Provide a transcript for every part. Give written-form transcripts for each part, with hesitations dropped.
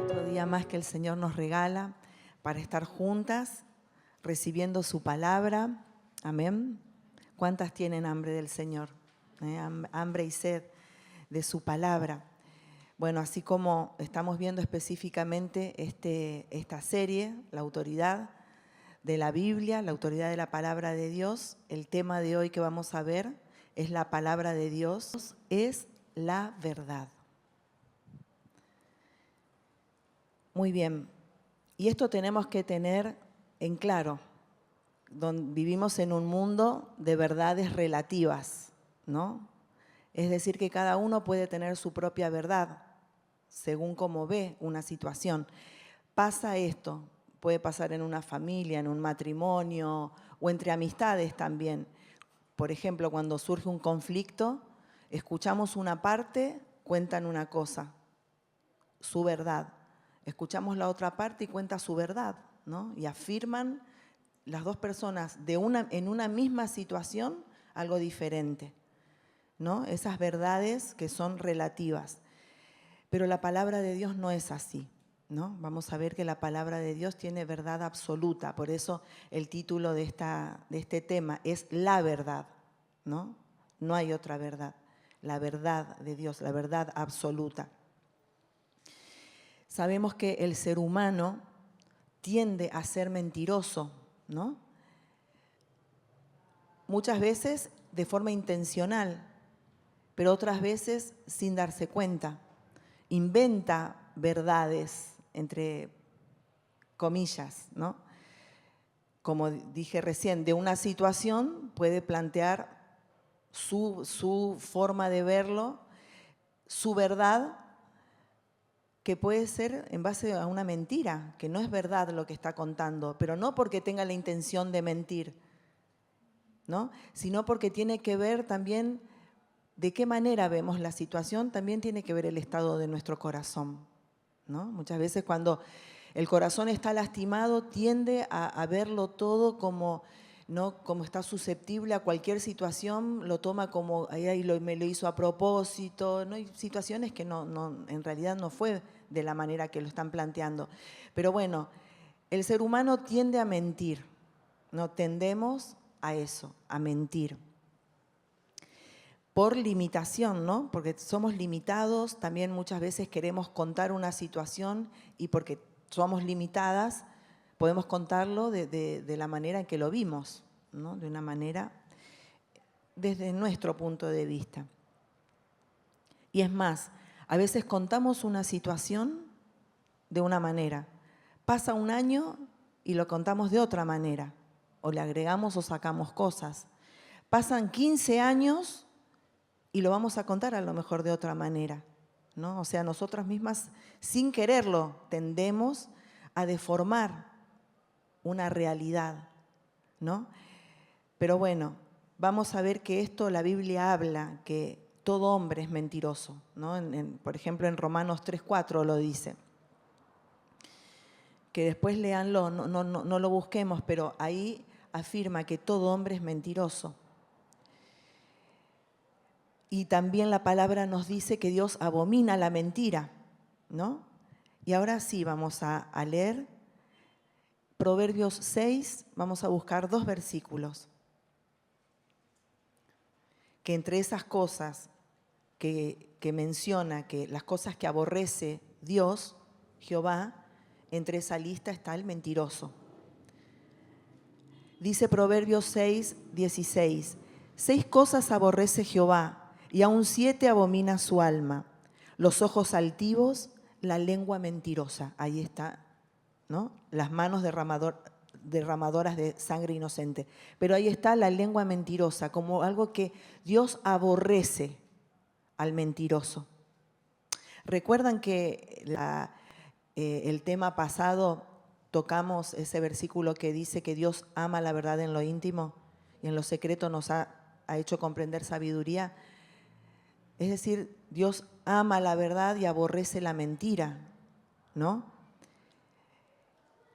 Otro día más que el Señor nos regala para estar juntas, recibiendo su palabra. Amén. ¿Cuántas tienen hambre del Señor? Hambre y sed de su palabra. Bueno, así como estamos viendo específicamente esta serie, la autoridad de la Biblia, la autoridad de la palabra de Dios, el tema de hoy que vamos a ver es la palabra de Dios, es la verdad. Muy bien, y esto tenemos que tener en claro, vivimos en un mundo de verdades relativas, ¿no? Es decir, que cada uno puede tener su propia verdad, según cómo ve una situación. Pasa esto, puede pasar en una familia, en un matrimonio o entre amistades también. Por ejemplo, cuando surge un conflicto, escuchamos una parte, cuentan una cosa, su verdad. Escuchamos la otra parte y cuenta su verdad, ¿no? Y afirman las dos personas en una misma situación algo diferente, ¿no? Esas verdades que son relativas. Pero la palabra de Dios no es así, ¿no? Vamos a ver que la palabra de Dios tiene verdad absoluta, por eso el título de este tema es la verdad, ¿no? No hay otra verdad, la verdad de Dios, la verdad absoluta. Sabemos que el ser humano tiende a ser mentiroso, ¿no? Muchas veces de forma intencional, pero otras veces sin darse cuenta. Inventa verdades, entre comillas, ¿no? Como dije recién, de una situación puede plantear su forma de verlo, su verdad, que puede ser en base a una mentira, que no es verdad lo que está contando, pero no porque tenga la intención de mentir, ¿no? Sino porque tiene que ver también de qué manera vemos la situación, también tiene que ver el estado de nuestro corazón, ¿no? Muchas veces cuando el corazón está lastimado tiende a verlo todo como, ¿no? Como está susceptible a cualquier situación, lo toma como me lo hizo a propósito, ¿no? Hay situaciones que en realidad no fue de la manera que lo están planteando. Pero bueno, el ser humano tiende a mentir, ¿no? Tendemos a eso, a mentir. Por limitación, ¿no? Porque somos limitados, también muchas veces queremos contar una situación y porque somos limitadas, podemos contarlo de la manera en que lo vimos, ¿no? De una manera desde nuestro punto de vista. Y es más, a veces contamos una situación de una manera, pasa un año y lo contamos de otra manera, o le agregamos o sacamos cosas. Pasan 15 años y lo vamos a contar a lo mejor de otra manera, ¿no? O sea, nosotras mismas, sin quererlo, tendemos a deformar una realidad, ¿no? Pero bueno, vamos a ver que esto la Biblia habla, que todo hombre es mentiroso, ¿no? Por ejemplo, en Romanos 3:4 lo dice. Que después léanlo, no lo busquemos, pero ahí afirma que todo hombre es mentiroso. Y también la palabra nos dice que Dios abomina la mentira, ¿no? Y ahora sí vamos a leer Proverbios 6, vamos a buscar 2 versículos. Que entre esas cosas que menciona, que las cosas que aborrece Dios, Jehová, entre esa lista está el mentiroso. Dice Proverbios 6, 16, 6 cosas aborrece Jehová, y aún 7 abomina su alma: los ojos altivos, la lengua mentirosa. Ahí está, ¿no? Las manos derramadoras de sangre inocente. Pero ahí está la lengua mentirosa, como algo que Dios aborrece al mentiroso. ¿Recuerdan que el tema pasado tocamos ese versículo que dice que Dios ama la verdad en lo íntimo y en lo secreto nos ha hecho comprender sabiduría? Es decir, Dios ama la verdad y aborrece la mentira, ¿no?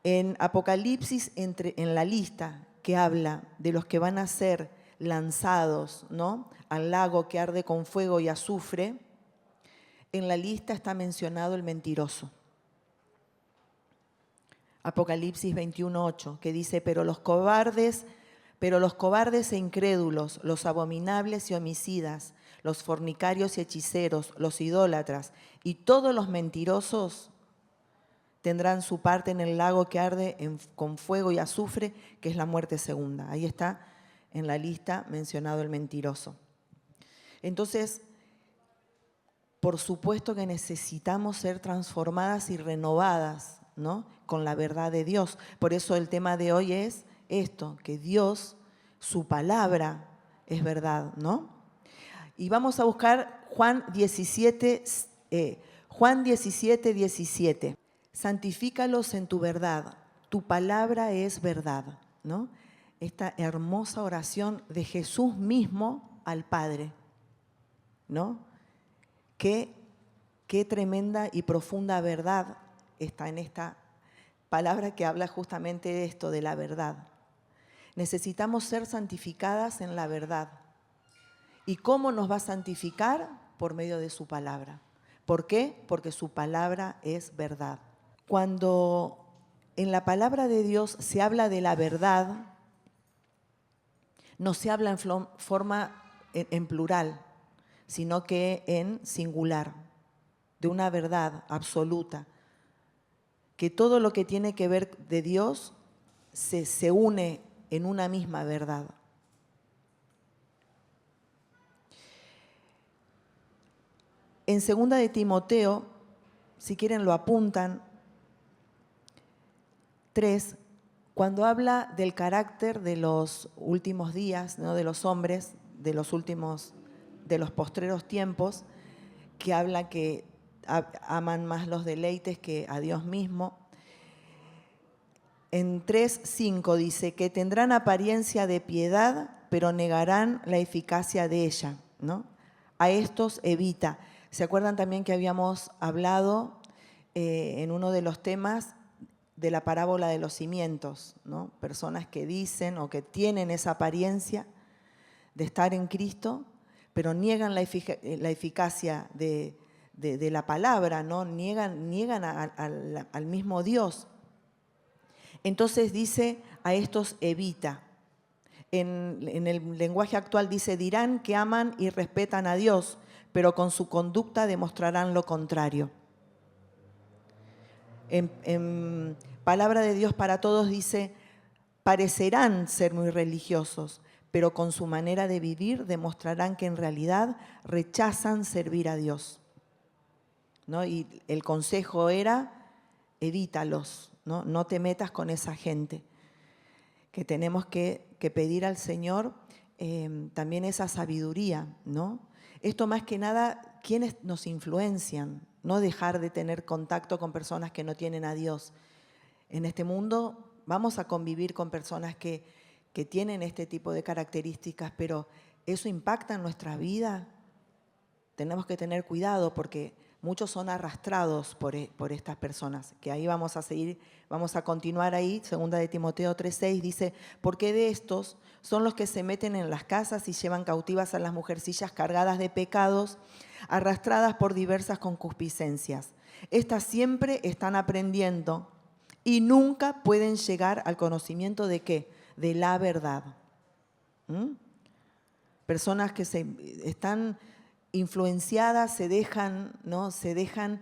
En Apocalipsis, en la lista que habla de los que van a ser lanzados, ¿no?, al lago que arde con fuego y azufre, en la lista está mencionado el mentiroso. Apocalipsis 21:8, que dice, pero los cobardes e incrédulos, los abominables y homicidas, los fornicarios y hechiceros, los idólatras y todos los mentirosos tendrán su parte en el lago que arde con fuego y azufre, que es la muerte segunda. Ahí está en la lista mencionado el mentiroso. Entonces, por supuesto que necesitamos ser transformadas y renovadas, ¿no?, con la verdad de Dios. Por eso el tema de hoy es esto, que Dios, su palabra es verdad, ¿no? Y vamos a buscar Juan 17, 17. Santifícalos en tu verdad, tu palabra es verdad, ¿no? Esta hermosa oración de Jesús mismo al Padre, ¿no? Qué tremenda y profunda verdad está en esta palabra que habla justamente de esto, de la verdad. Necesitamos ser santificadas en la verdad. ¿Y cómo nos va a santificar? Por medio de su palabra. ¿Por qué? Porque su palabra es verdad. Cuando en la palabra de Dios se habla de la verdad, no se habla en plural, sino que en singular, de una verdad absoluta, que todo lo que tiene que ver de Dios se une en una misma verdad. En 2 de Timoteo, si quieren lo apuntan, 3, cuando habla del carácter de los últimos días, ¿no?, de los hombres, de los postreros tiempos, que habla que aman más los deleites que a Dios mismo. En 3:5 dice que tendrán apariencia de piedad, pero negarán la eficacia de ella, ¿no? A estos evita. ¿Se acuerdan también que habíamos hablado en uno de los temas de la parábola de los cimientos, ¿no? Personas que dicen o que tienen esa apariencia de estar en Cristo, pero niegan la eficacia de la palabra, ¿no? Niegan al mismo Dios. Entonces dice, a estos evita. En el lenguaje actual dice, dirán que aman y respetan a Dios, pero con su conducta demostrarán lo contrario. En Palabra de Dios para Todos dice, parecerán ser muy religiosos, pero con su manera de vivir demostrarán que en realidad rechazan servir a Dios, ¿no? Y el consejo era, evítalos, ¿no? No te metas con esa gente, que tenemos que pedir al Señor también esa sabiduría, ¿no? Esto más que nada, ¿quiénes nos influencian? No dejar de tener contacto con personas que no tienen a Dios. En este mundo vamos a convivir con personas que tienen este tipo de características, pero ¿eso impacta en nuestra vida? Tenemos que tener cuidado porque muchos son arrastrados por estas personas, que ahí vamos a seguir, vamos a continuar ahí. 2 de Timoteo 3:6 dice, porque de estos son los que se meten en las casas y llevan cautivas a las mujercillas cargadas de pecados, arrastradas por diversas concupiscencias. Estas siempre están aprendiendo y nunca pueden llegar al conocimiento de ¿qué? De la verdad. Personas que están influenciadas, se dejan, ¿no? Se dejan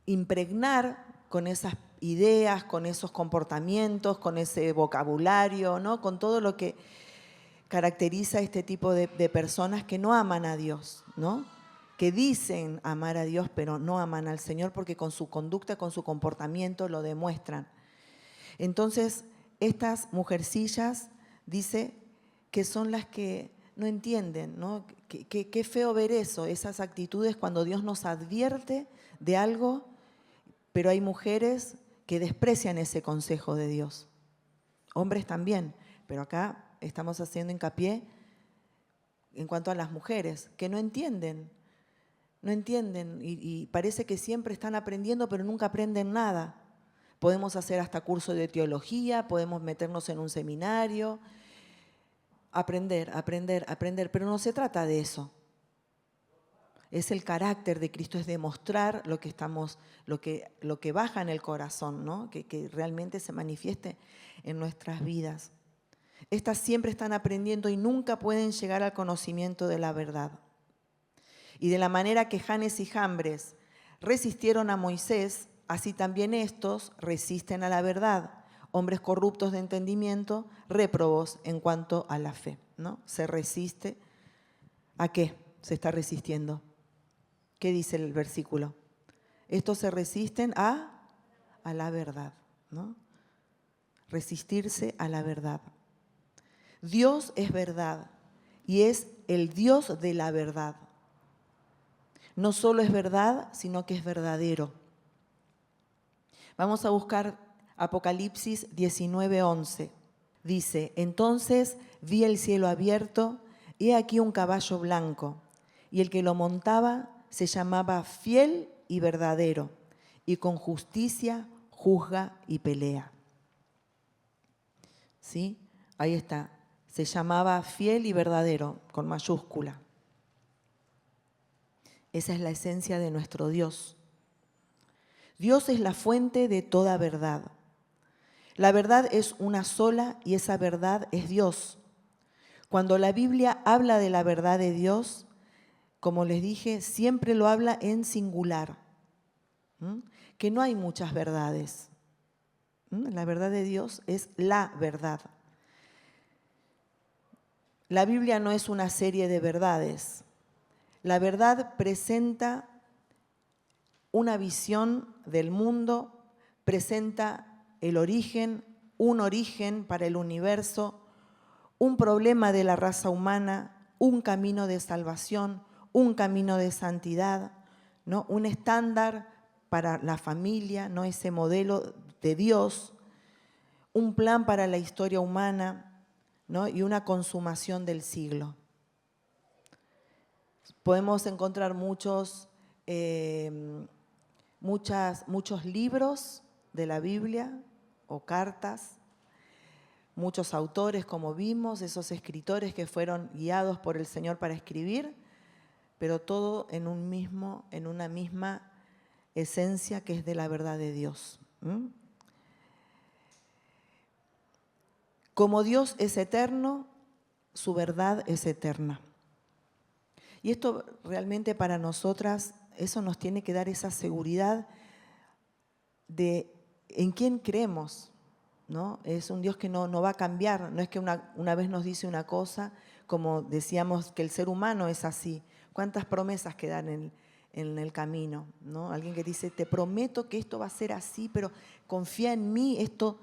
impregnar con esas ideas, con esos comportamientos, con ese vocabulario, ¿no? Con todo lo que caracteriza a este tipo de personas que no aman a Dios, ¿no? Que dicen amar a Dios, pero no aman al Señor porque con su conducta, con su comportamiento lo demuestran. Entonces, estas mujercillas, dice, que son las que no entienden, ¿no? Qué feo ver eso, esas actitudes cuando Dios nos advierte de algo, pero hay mujeres que desprecian ese consejo de Dios. Hombres también, pero acá estamos haciendo hincapié en cuanto a las mujeres, que no entienden y parece que siempre están aprendiendo, pero nunca aprenden nada, podemos hacer hasta curso de teología, podemos meternos en un seminario, aprender, pero no se trata de eso. Es el carácter de Cristo, es demostrar lo que baja en el corazón, ¿no? Que realmente se manifieste en nuestras vidas. Estas siempre están aprendiendo y nunca pueden llegar al conocimiento de la verdad. Y de la manera que Janes y Jambres resistieron a Moisés, así también estos resisten a la verdad, hombres corruptos de entendimiento, réprobos en cuanto a la fe, ¿no? Se resiste. ¿A qué se está resistiendo? ¿Qué dice el versículo? Estos se resisten a la verdad, ¿no? Resistirse a la verdad. Dios es verdad y es el Dios de la verdad. No solo es verdad, sino que es verdadero. Vamos a buscar Apocalipsis 19:11. Dice, entonces vi el cielo abierto y he aquí un caballo blanco, y el que lo montaba se llamaba Fiel y Verdadero, y con justicia juzga y pelea. ¿Sí? Ahí está. Se llamaba Fiel y Verdadero, con mayúscula. Esa es la esencia de nuestro Dios. Dios es la fuente de toda verdad. La verdad es una sola y esa verdad es Dios. Cuando la Biblia habla de la verdad de Dios, como les dije, siempre lo habla en singular, que no hay muchas verdades. La verdad de Dios es la verdad. La Biblia no es una serie de verdades. La verdad presenta una visión del mundo, presenta el origen, un origen para el universo, un problema de la raza humana, un camino de salvación, un camino de santidad, ¿no? Un estándar para la familia, ¿no? Ese modelo de Dios, un plan para la historia humana, ¿no? Y una consumación del siglo. Podemos encontrar muchos libros de la Biblia o cartas, muchos autores, como vimos, esos escritores que fueron guiados por el Señor para escribir, pero todo en una misma esencia que es de la verdad de Dios. Como Dios es eterno, su verdad es eterna. Y esto realmente para nosotras, eso nos tiene que dar esa seguridad de en quién creemos, ¿no? Es un Dios que no va a cambiar, no es que una vez nos dice una cosa, como decíamos que el ser humano es así. ¿Cuántas promesas quedan en el camino, ¿no? Alguien que dice, te prometo que esto va a ser así, pero confía en mí, esto,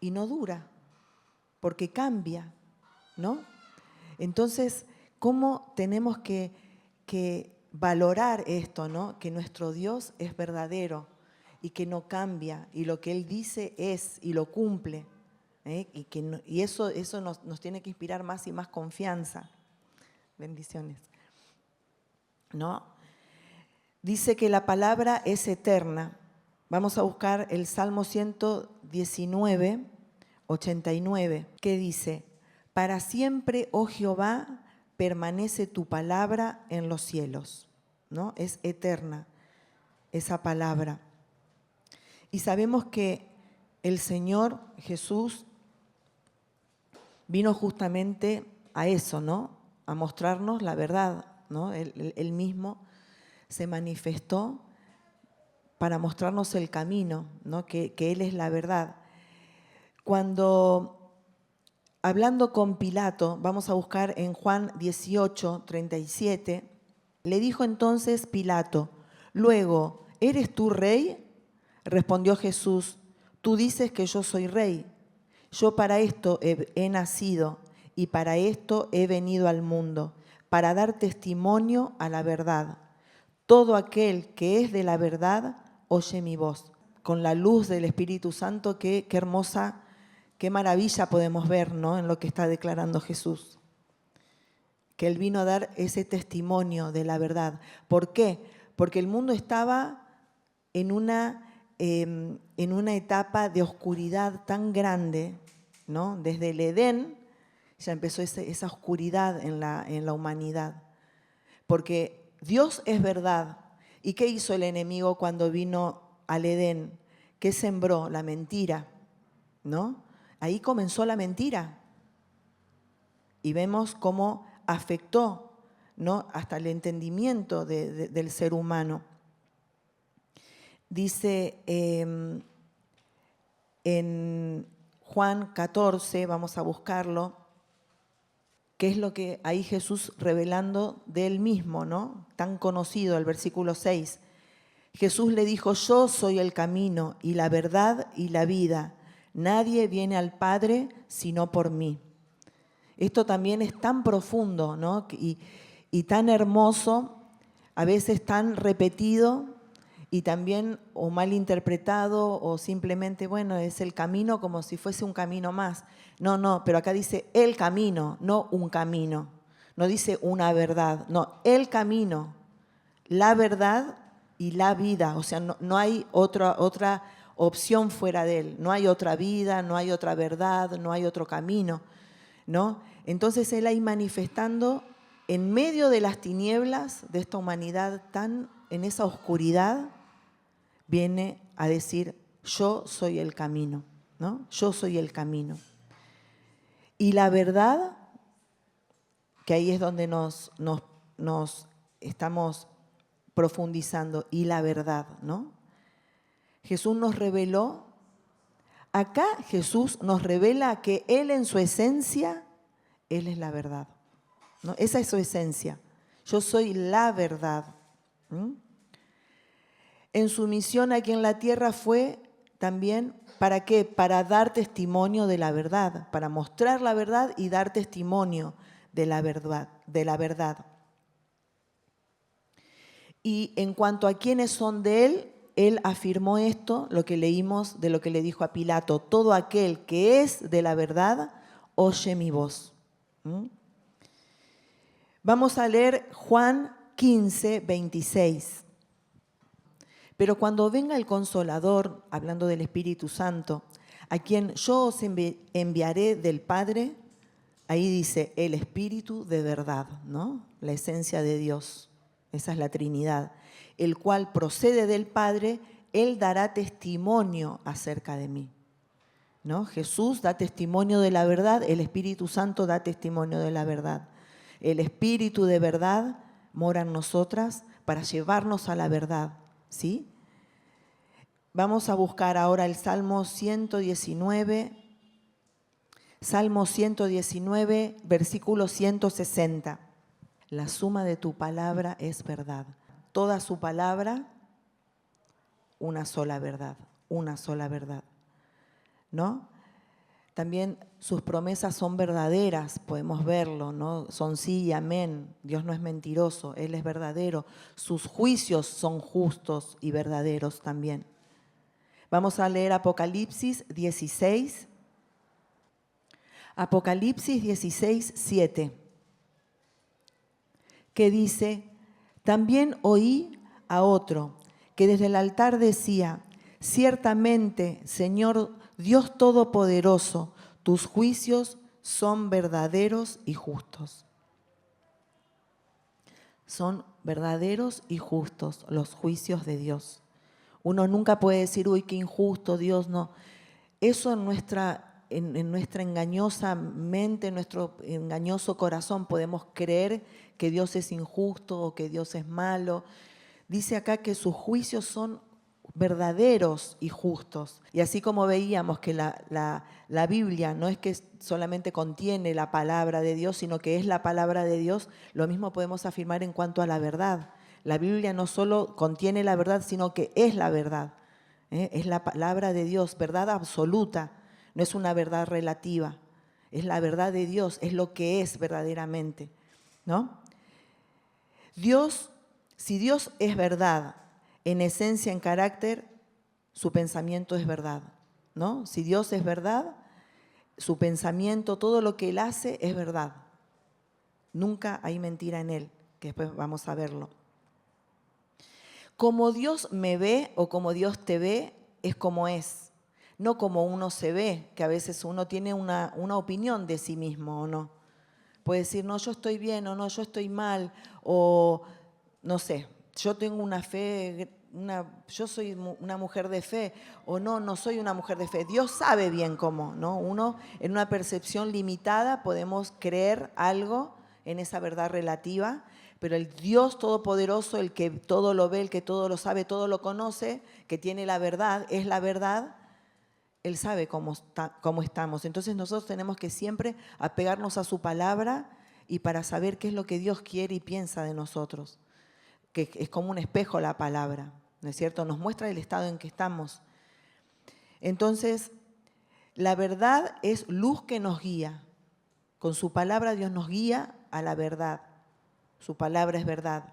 y no dura, porque cambia, ¿no? Entonces, ¿cómo tenemos que valorar esto, ¿no? Que nuestro Dios es verdadero y que no cambia, y lo que Él dice es y lo cumple, y eso nos tiene que inspirar más y más confianza. Bendiciones. ¿No? Dice que la palabra es eterna. Vamos a buscar el Salmo 119, 89, que dice, para siempre, oh Jehová, permanece tu palabra en los cielos, ¿no? Es eterna esa palabra. Y sabemos que el Señor Jesús vino justamente a eso, ¿no? A mostrarnos la verdad, ¿no? Él mismo se manifestó para mostrarnos el camino, ¿no? Que Él es la verdad. Cuando, hablando con Pilato, vamos a buscar en Juan 18, 37, le dijo entonces Pilato, luego, ¿eres tú rey? Respondió Jesús, tú dices que yo soy rey. Yo para esto he nacido y para esto he venido al mundo, para dar testimonio a la verdad. Todo aquel que es de la verdad oye mi voz. Con la luz del Espíritu Santo, qué hermosa, qué maravilla podemos ver, ¿no? En lo que está declarando Jesús. Que Él vino a dar ese testimonio de la verdad. ¿Por qué? Porque el mundo estaba en una en una etapa de oscuridad tan grande, ¿no? Desde el Edén ya empezó esa oscuridad en la humanidad. Porque Dios es verdad. ¿Y qué hizo el enemigo cuando vino al Edén? ¿Qué sembró? La mentira, ¿no? Ahí comenzó la mentira. Y vemos cómo afectó, ¿no?, hasta el entendimiento del ser humano. Dice en Juan 14, vamos a buscarlo, que es lo que ahí Jesús revelando de él mismo, ¿no? Tan conocido, el versículo 6. Jesús le dijo: yo soy el camino y la verdad y la vida. Nadie viene al Padre sino por mí. Esto también es tan profundo, ¿no?, y tan hermoso, a veces tan repetido y también o mal interpretado o simplemente, bueno, es el camino como si fuese un camino más. No, pero acá dice el camino, no un camino. No dice una verdad, no, el camino, la verdad y la vida. O sea, no hay otra opción fuera de él. No hay otra vida, no hay otra verdad, no hay otro camino, ¿no? Entonces él ahí manifestando en medio de las tinieblas de esta humanidad tan en esa oscuridad, viene a decir: yo soy el camino, ¿no? Yo soy el camino. Y la verdad, que ahí es donde nos estamos profundizando, y la verdad, ¿no? Jesús nos reveló, acá Jesús nos revela que Él en su esencia, Él es la verdad, ¿no? Esa es su esencia. Yo soy la verdad. En su misión aquí en la tierra fue también, ¿para qué? Para dar testimonio de la verdad, para mostrar la verdad y dar testimonio de la verdad. Y en cuanto a quienes son de él, él afirmó esto, lo que leímos de lo que le dijo a Pilato: todo aquel que es de la verdad, oye mi voz. Vamos a leer Juan 15, 26. Pero cuando venga el Consolador, hablando del Espíritu Santo, a quien yo os enviaré del Padre, ahí dice el Espíritu de verdad, ¿no? La esencia de Dios, esa es la Trinidad, el cual procede del Padre, Él dará testimonio acerca de mí, ¿no? Jesús da testimonio de la verdad, el Espíritu Santo da testimonio de la verdad. El Espíritu de verdad mora en nosotras para llevarnos a la verdad, ¿sí? Vamos a buscar ahora el Salmo 119, versículo 160. La suma de tu palabra es verdad. Toda su palabra, una sola verdad, ¿no? También sus promesas son verdaderas, podemos verlo, ¿no? Son sí y amén. Dios no es mentiroso, Él es verdadero. Sus juicios son justos y verdaderos también. Vamos a leer Apocalipsis 16. Apocalipsis 16, 7. Que dice: también oí a otro que desde el altar decía: ciertamente, Señor Dios Todopoderoso, tus juicios son verdaderos y justos. Son verdaderos y justos los juicios de Dios. Uno nunca puede decir: uy, qué injusto, Dios, no. Eso en nuestra engañosa mente, en nuestro engañoso corazón podemos creer que Dios es injusto o que Dios es malo. Dice acá que sus juicios son verdaderos y justos. Y así como veíamos que la Biblia no es que solamente contiene la palabra de Dios, sino que es la palabra de Dios, lo mismo podemos afirmar en cuanto a la verdad. La Biblia no solo contiene la verdad, sino que es la verdad. Es la palabra de Dios, verdad absoluta, no es una verdad relativa. Es la verdad de Dios, es lo que es verdaderamente, ¿no? Dios, si Dios es verdad, en esencia, en carácter, su pensamiento es verdad, ¿no? Si Dios es verdad, su pensamiento, todo lo que Él hace es verdad. Nunca hay mentira en Él, que después vamos a verlo. Como Dios me ve o como Dios te ve, es como es, no como uno se ve, que a veces uno tiene una opinión de sí mismo o no. Puede decir, no, yo estoy bien o no, yo estoy mal, o no sé, yo tengo una fe, yo soy una mujer de fe, o no, no soy una mujer de fe. Dios sabe bien cómo, ¿no? Uno, en una percepción limitada, podemos creer algo en esa verdad relativa, pero el Dios Todopoderoso, el que todo lo ve, el que todo lo sabe, todo lo conoce, que tiene la verdad, es la verdad, Él sabe cómo estamos. Entonces nosotros tenemos que siempre apegarnos a su palabra y para saber qué es lo que Dios quiere y piensa de nosotros, que es como un espejo la palabra, ¿no es cierto? Nos muestra el estado en que estamos. Entonces, la verdad es luz que nos guía. Con su palabra Dios nos guía a la verdad. Su palabra es verdad.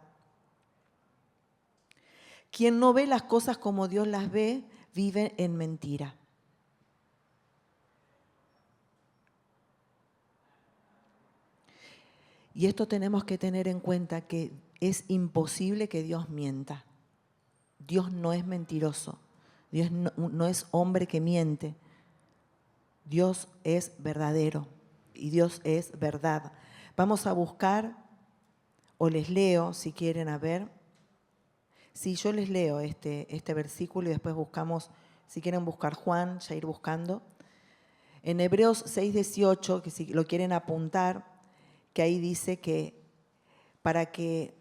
Quien no ve las cosas como Dios las ve, vive en mentira. Y esto tenemos que tener en cuenta, que es imposible que Dios mienta. Dios no es mentiroso. Dios no es hombre que miente. Dios es verdadero y Dios es verdad. Vamos a buscar, o les leo si quieren, a ver. Sí, yo les leo este versículo y después buscamos, si quieren buscar Juan, ya ir buscando. En Hebreos 6:18, que si lo quieren apuntar, que ahí dice que para que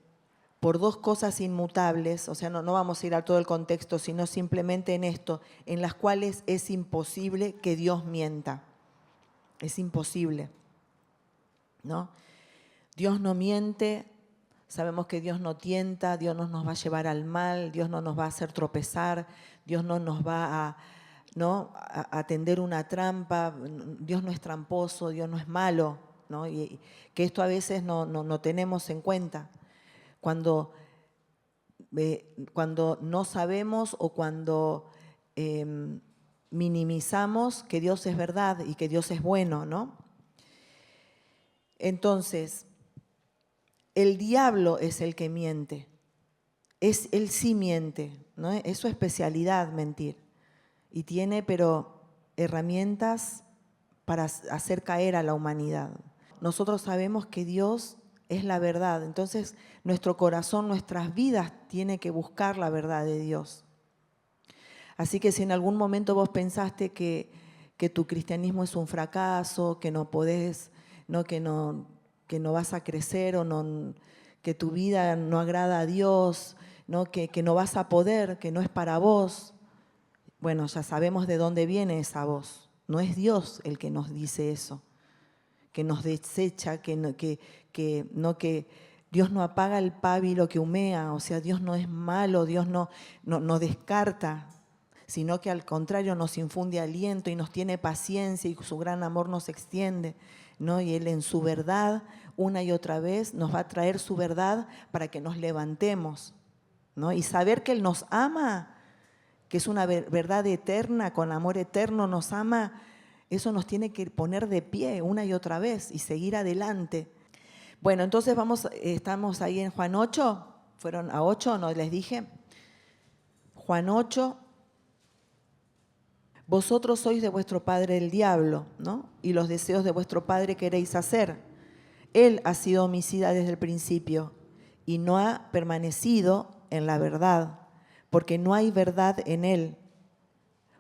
por dos cosas inmutables, o sea, no vamos a ir a todo el contexto, sino simplemente en esto, en las cuales es imposible que Dios mienta. Es imposible, ¿no? Dios no miente, sabemos que Dios no tienta, Dios no nos va a llevar al mal, Dios no nos va a hacer tropezar, Dios no nos va a tender una trampa, Dios no es tramposo, Dios no es malo, ¿no? Y que esto a veces no tenemos en cuenta. Cuando no sabemos o cuando minimizamos que Dios es verdad y que Dios es bueno, ¿no? Entonces, el diablo es el que miente. Él sí miente, ¿no? Es su especialidad mentir. Y tiene, pero herramientas para hacer caer a la humanidad. Nosotros sabemos que Dios es la verdad. Entonces, nuestro corazón, nuestras vidas tiene que buscar la verdad de Dios. Así que si en algún momento vos pensaste que tu cristianismo es un fracaso, que no podés, ¿no? Que no vas a crecer o no, que tu vida no agrada a Dios, ¿no? Que no vas a poder, que no es para vos, bueno, ya sabemos de dónde viene esa voz. No es Dios el que nos dice eso, que nos desecha, que Dios no apaga el pábilo que humea, o sea, Dios no es malo, Dios no descarta, sino que al contrario nos infunde aliento y nos tiene paciencia y su gran amor nos extiende, ¿no? Y Él en su verdad, una y otra vez, nos va a traer su verdad para que nos levantemos, ¿no? Y saber que Él nos ama, que es una verdad eterna, con amor eterno nos ama, eso nos tiene que poner de pie una y otra vez y seguir adelante. Bueno, entonces estamos ahí en Juan 8, fueron a 8, ¿no les dije? Juan 8, vosotros sois de vuestro padre el diablo, ¿no? Y los deseos de vuestro padre queréis hacer. Él ha sido homicida desde el principio y no ha permanecido en la verdad, porque no hay verdad en él.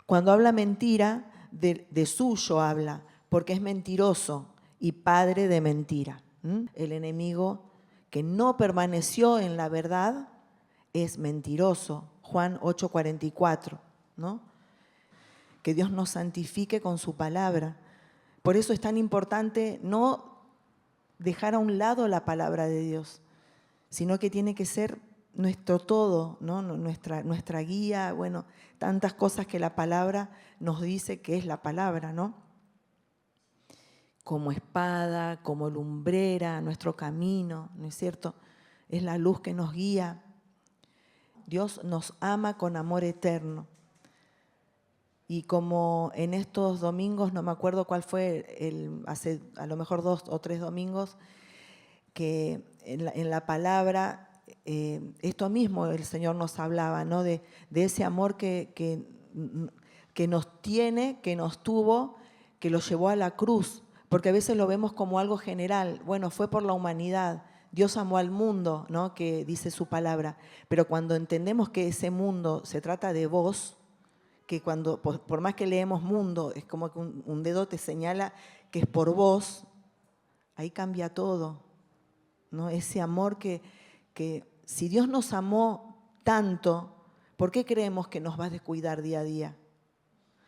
Cuando habla mentira, de suyo habla, porque es mentiroso y padre de mentira. El enemigo que no permaneció en la verdad es mentiroso. Juan 8:44, ¿no? Que Dios nos santifique con su palabra. Por eso es tan importante no dejar a un lado la palabra de Dios, sino que tiene que ser nuestro todo, ¿no? Nuestra guía, bueno, tantas cosas que la palabra nos dice que es la palabra, ¿no? Como espada, como lumbrera, nuestro camino, ¿no es cierto? Es la luz que nos guía. Dios nos ama con amor eterno. Y como en estos domingos, no me acuerdo cuál fue, hace a lo mejor 2 o 3 domingos, que en la palabra, esto mismo el Señor nos hablaba, ¿no? De ese amor que que nos tiene, que nos tuvo, que lo llevó a la cruz, porque a veces lo vemos como algo general. Bueno, fue por la humanidad, Dios amó al mundo, ¿no?, que dice su palabra, pero cuando entendemos que ese mundo se trata de vos, que cuando, por más que leemos mundo, es como que un dedo te señala que es por vos, ahí cambia todo, ¿no? Ese amor que si Dios nos amó tanto, ¿por qué creemos que nos va a descuidar día a día?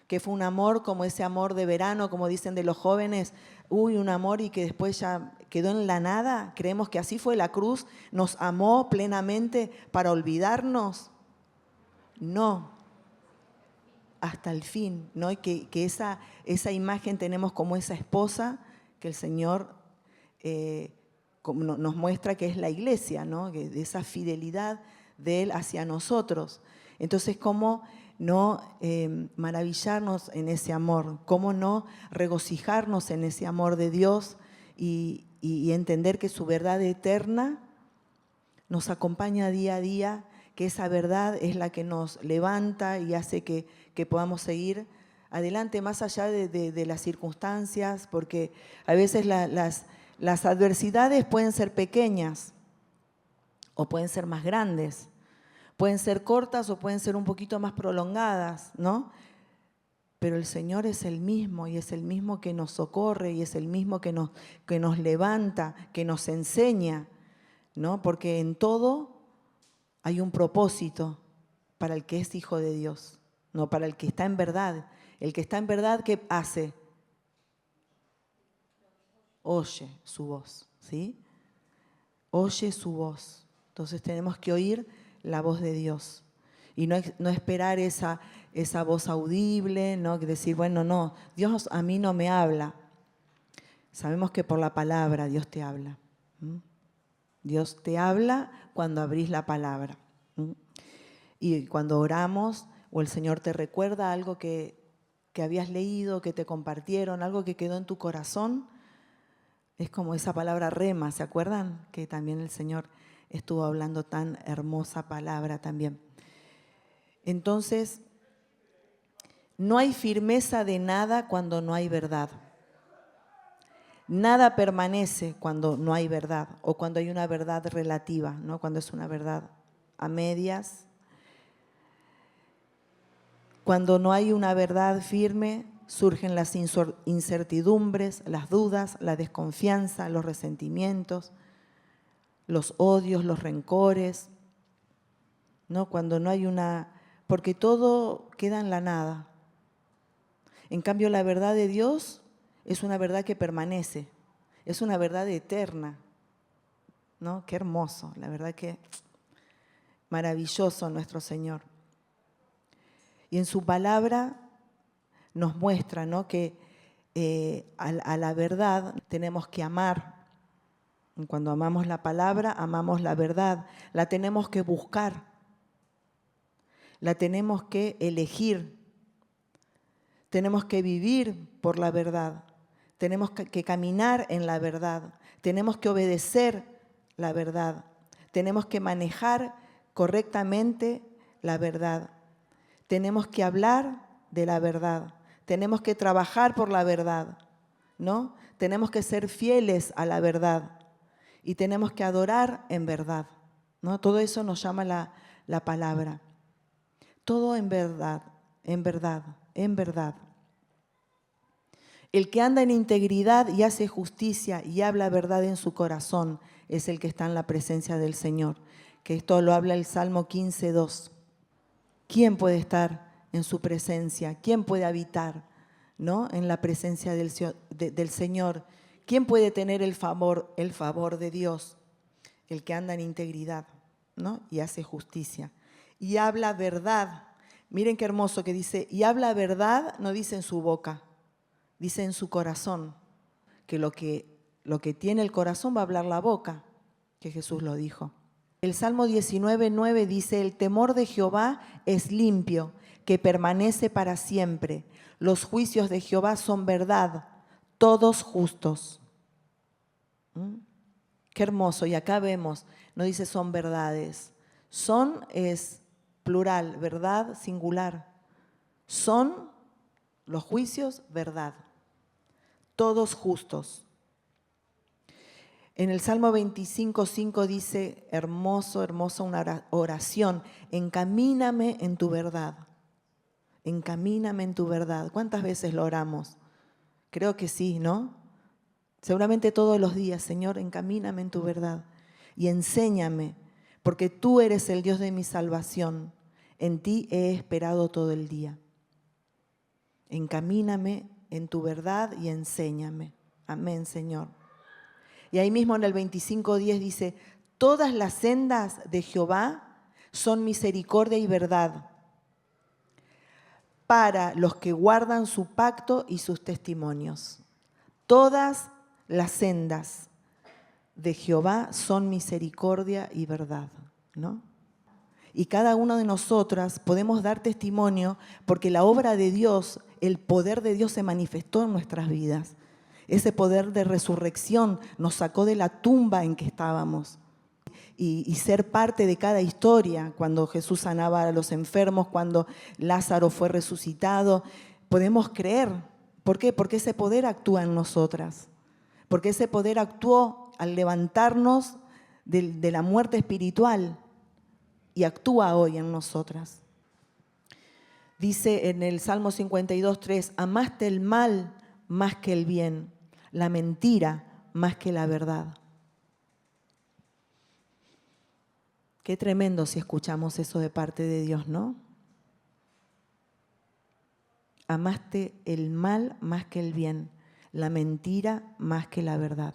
Que fue un amor como ese amor de verano, como dicen de los jóvenes, un amor y que después ya quedó en la nada. ¿Creemos que así fue la cruz? ¿Nos amó plenamente para olvidarnos? No, hasta el fin, ¿no? Y que esa imagen tenemos como esa esposa que el Señor nos muestra que es la iglesia, ¿no? Que de esa fidelidad de Él hacia nosotros. Entonces, ¿cómo no maravillarnos en ese amor? ¿Cómo no regocijarnos en ese amor de Dios y entender que su verdad eterna nos acompaña día a día, que esa verdad es la que nos levanta y hace que podamos seguir adelante más allá de las circunstancias, porque a veces las adversidades pueden ser pequeñas o pueden ser más grandes, pueden ser cortas o pueden ser un poquito más prolongadas, ¿no? Pero el Señor es el mismo y es el mismo que nos socorre y es el mismo que nos levanta, que nos enseña, ¿no? Porque en todo hay un propósito para el que es hijo de Dios, no para el que está en verdad. El que está en verdad, ¿qué hace? Oye su voz, ¿sí? Oye su voz. Entonces tenemos que oír la voz de Dios y no esperar esa voz audible, ¿no? Decir, bueno, no, Dios a mí no me habla. Sabemos que por la palabra Dios te habla. Dios te habla cuando abrís la palabra. Y cuando oramos o el Señor te recuerda algo que habías leído, que te compartieron, algo que quedó en tu corazón, es como esa palabra rema, ¿se acuerdan? Que también el Señor estuvo hablando tan hermosa palabra también. Entonces, no hay firmeza de nada cuando no hay verdad. Nada permanece cuando no hay verdad o cuando hay una verdad relativa, ¿no? Cuando es una verdad a medias. Cuando no hay una verdad firme, surgen las incertidumbres, las dudas, la desconfianza, los resentimientos, los odios, los rencores, ¿no? Cuando no hay porque todo queda en la nada. En cambio, la verdad de Dios es una verdad que permanece, es una verdad eterna, ¿no? Qué hermoso, la verdad que maravilloso nuestro Señor. Y en su palabra nos muestra, ¿no?, que a la verdad tenemos que amar. Cuando amamos la palabra, amamos la verdad. La tenemos que buscar, la tenemos que elegir, tenemos que vivir por la verdad, tenemos que caminar en la verdad, tenemos que obedecer la verdad, tenemos que manejar correctamente la verdad. Tenemos que hablar de la verdad, tenemos que trabajar por la verdad, ¿no? Tenemos que ser fieles a la verdad y tenemos que adorar en verdad, ¿no? Todo eso nos llama la palabra. Todo en verdad, en verdad, en verdad. El que anda en integridad y hace justicia y habla verdad en su corazón es el que está en la presencia del Señor. Que esto lo habla el Salmo 15:2. ¿Quién puede estar en su presencia? ¿Quién puede habitar, ¿no?, en la presencia del Señor? ¿Quién puede tener el favor de Dios? El que anda en integridad, ¿no?, y hace justicia. Y habla verdad. Miren qué hermoso que dice, y habla verdad, no dice en su boca, dice en su corazón. Que lo que tiene el corazón va a hablar la boca, que Jesús lo dijo. El Salmo 19:9 dice, el temor de Jehová es limpio, que permanece para siempre. Los juicios de Jehová son verdad, todos justos. Qué hermoso. Y acá vemos, no dice son verdades. Son es plural, verdad singular. son los juicios verdad, todos justos. En el Salmo 25:5 dice, hermosa una oración, encamíname en tu verdad. Encamíname en tu verdad. ¿Cuántas veces lo oramos? Creo que sí, ¿no? Seguramente todos los días, Señor, encamíname en tu verdad y enséñame, porque tú eres el Dios de mi salvación. En ti he esperado todo el día. Encamíname en tu verdad y enséñame. Amén, Señor. Y ahí mismo en el 25:10 dice, todas las sendas de Jehová son misericordia y verdad para los que guardan su pacto y sus testimonios. Todas las sendas de Jehová son misericordia y verdad, ¿no? Y cada una de nosotras podemos dar testimonio porque la obra de Dios, el poder de Dios se manifestó en nuestras vidas. Ese poder de resurrección nos sacó de la tumba en que estábamos. Y ser parte de cada historia, cuando Jesús sanaba a los enfermos, cuando Lázaro fue resucitado, podemos creer. ¿Por qué? Porque ese poder actúa en nosotras. Porque ese poder actuó al levantarnos de la muerte espiritual y actúa hoy en nosotras. Dice en el Salmo 52:3, amaste el mal más que el bien, la mentira más que la verdad. Qué tremendo si escuchamos eso de parte de Dios, ¿no? Amaste el mal más que el bien, la mentira más que la verdad.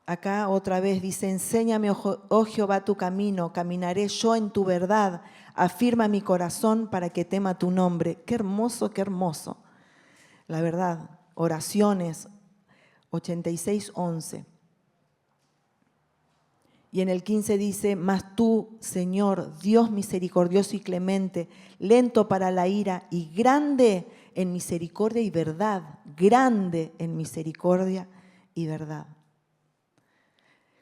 Acá otra vez dice, enséñame, oh Jehová, tu camino, caminaré yo en tu verdad, afirma mi corazón para que tema tu nombre. Qué hermoso, qué hermoso. La verdad, oraciones 86:11. Y en el 15 dice, mas tú, Señor, Dios misericordioso y clemente, lento para la ira y grande en misericordia y verdad, grande en misericordia y verdad.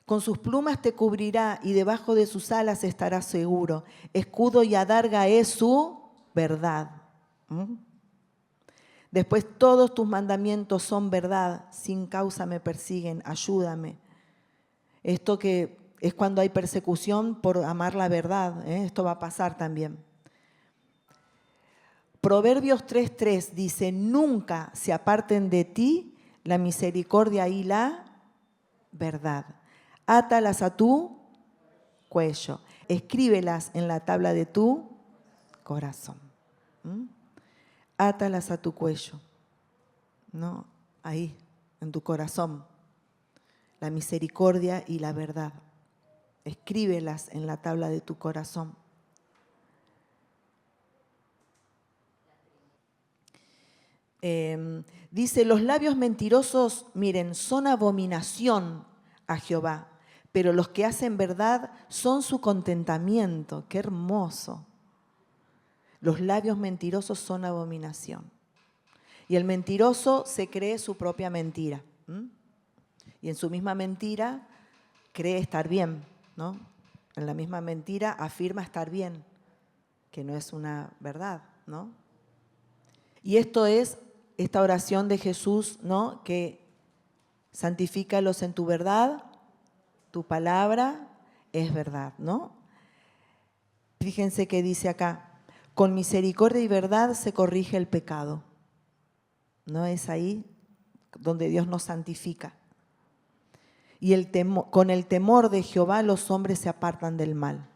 Con sus plumas te cubrirá y debajo de sus alas estarás seguro. Escudo y adarga es su verdad. Después todos tus mandamientos son verdad, sin causa me persiguen, ayúdame. Esto que es cuando hay persecución por amar la verdad, esto va a pasar también. Proverbios 3:3 dice, nunca se aparten de ti la misericordia y la verdad. Átalas a tu cuello, escríbelas en la tabla de tu corazón. Átalas a tu cuello, ¿no? Ahí, en tu corazón, la misericordia y la verdad. Escríbelas en la tabla de tu corazón. Dice, los labios mentirosos, miren, son abominación a Jehová, pero los que hacen verdad son su contentamiento. Qué hermoso. Los labios mentirosos son abominación. Y el mentiroso se cree su propia mentira. Y en su misma mentira cree estar bien, ¿no? En la misma mentira afirma estar bien, que no es una verdad, ¿no? Y esto es esta oración de Jesús, ¿no? Que santifícalos en tu verdad, tu palabra es verdad, ¿no? Fíjense que dice acá, con misericordia y verdad se corrige el pecado. ¿No es ahí donde Dios nos santifica? Y con el temor de Jehová los hombres se apartan del mal.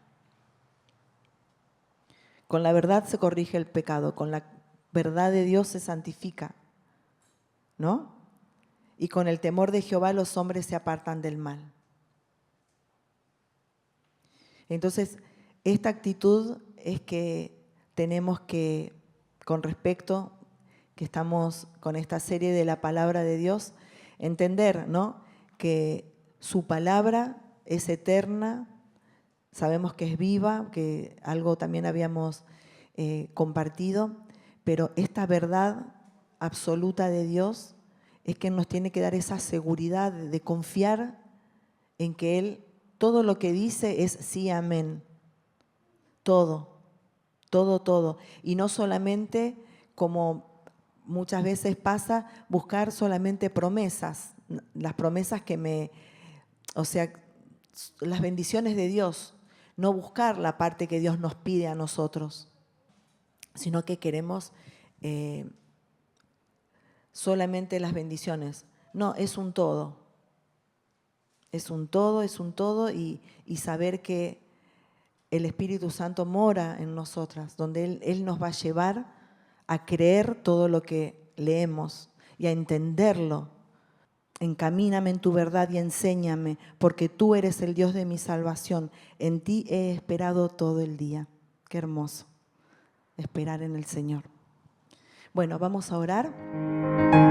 Con la verdad se corrige el pecado, con la verdad de Dios se santifica, ¿no? Y con el temor de Jehová los hombres se apartan del mal. Entonces, esta actitud es que tenemos que, con respecto, que estamos con esta serie de la palabra de Dios, entender, ¿no? Que su palabra es eterna, sabemos que es viva, que algo también habíamos compartido, pero esta verdad absoluta de Dios es que nos tiene que dar esa seguridad de confiar en que Él, todo lo que dice es sí, amén. Todo todo, todo. Y no solamente, como muchas veces pasa, buscar solamente promesas, las promesas o sea, las bendiciones de Dios, no buscar la parte que Dios nos pide a nosotros, sino que queremos solamente las bendiciones. No, es un todo. Es un todo y saber que el Espíritu Santo mora en nosotras, donde Él nos va a llevar a creer todo lo que leemos y a entenderlo. Encamíname en tu verdad y enséñame, porque tú eres el Dios de mi salvación. En ti he esperado todo el día. Qué hermoso esperar en el Señor. Bueno, vamos a orar.